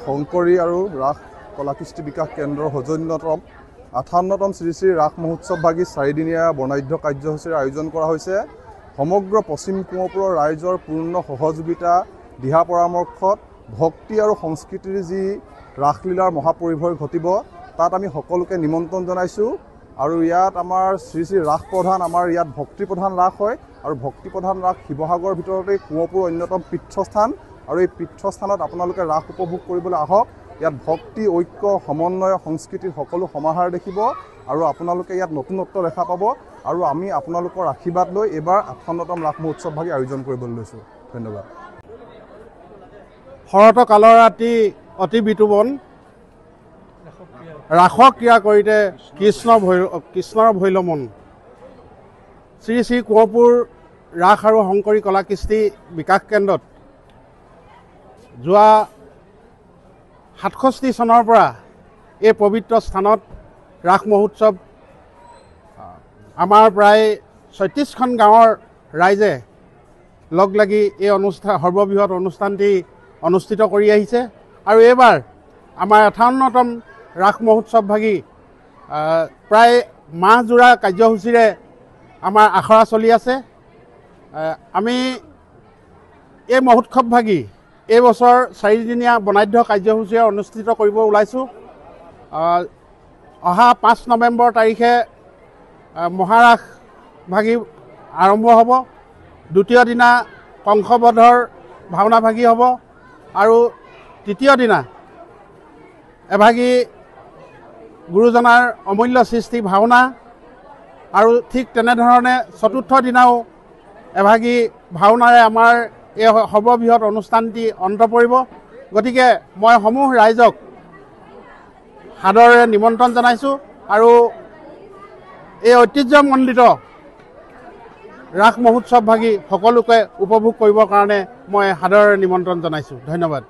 শংকৰী আৰু ৰাস কলাকৃষ্টি বিকাশ কেন্দ্ৰৰ সৌজন্যতম 58তম শ্ৰী শ্ৰী ৰাস মহোৎসৱভাগী 4দিনীয়া বৰ্ণাঢ্য কাৰ্যসূচীৰ আয়োজন কৰা হৈছে। সমগ্ৰ পশ্চিম কোঁৱৰপুৰৰ ৰাইজৰ পূৰ্ণ সহযোগিতা দিহা পৰামৰ্শত ভক্তি আৰু সংস্কৃতিৰ যি ৰাসলীলাৰ মহাপৰিভয় ঘটিব তাত আমি সকলোকে নিমন্ত্ৰণ জনাইছোঁ। আৰু ইয়াত আমাৰ শ্ৰী শ্ৰী ৰাস প্ৰধান, আমাৰ ইয়াত ভক্তি প্ৰধান ৰাস হয় আৰু ভক্তি প্ৰধান ৰাস শিৱসাগৰৰ ভিতৰতে কোঁৱৰপুৰৰ অন্যতম তীৰ্থস্থান। আৰু এই তীৰ্থস্থানত আপোনালোকে ৰাস উপভোগ কৰিবলৈ আহক। ইয়াত ভক্তি, ঐক্য, সমন্বয়, সংস্কৃতিৰ সকলো সমাহাৰ দেখিব আৰু আপোনালোকে ইয়াত নতুনত্ব দেখা পাব। আৰু আমি আপোনালোকৰ আশীৰ্বাদ লৈ এইবাৰ 58তম ৰাস মহোৎসৱভাগী আয়োজন কৰিবলৈ লৈছোঁ। ধন্যবাদ। শৰৎ কালৰ ৰাতি অতি বিতুবন, ৰাস ক্ৰিয়া কৰিতে কৃষ্ণৰ ভৈল মন। শ্ৰী শ্ৰী কোঁৱৰপুৰ ৰাস আৰু শংকৰী কলাকৃষ্টি বিকাশ কেন্দ্ৰত যোৱা 67 চনৰ পৰা এই পবিত্ৰ স্থানত ৰাস মহোৎসৱ আমাৰ প্ৰায় 36খন গাঁৱৰ ৰাইজে লগ লাগি এই সৰ্ববৃহৎ অনুষ্ঠানটি অনুষ্ঠিত কৰি আহিছে। আৰু এইবাৰ আমাৰ 58তম ৰাস মহোৎসৱভাগী প্ৰায় মাহজোৰা কাৰ্যসূচীৰে আমাৰ আখৰা চলি আছে। আমি এই মহোৎসৱভাগী এই বছৰ 4দিনীয়া বৰ্ণাঢ্য কাৰ্যসূচীৰে অনুষ্ঠিত কৰিব ওলাইছোঁ। অহা 5 নৱেম্বৰ তাৰিখে মহাৰাস ভাগী আৰম্ভ হ'ব। দ্বিতীয় দিনা কংসবধৰ ভাওনা ভাগী হ'ব আৰু তৃতীয় দিনা এভাগী গুৰুজনাৰ অমূল্য সৃষ্টি ভাওনা আৰু ঠিক তেনেধৰণে চতুৰ্থ দিনাও এভাগী ভাওনাৰে আমাৰ এই সৰ্ববৃহৎ অনুষ্ঠানটি অন্ত পৰিব। গতিকে মই সমূহ ৰাইজক সাদৰেৰে নিমন্ত্ৰণ জনাইছোঁ আৰু এই ঐতিহ্যমণ্ডিত ৰাস মহোৎসৱভাগী সকলোকে উপভোগ কৰিবৰ কাৰণে মই সাদৰেৰে নিমন্ত্ৰণ জনাইছোঁ। ধন্যবাদ।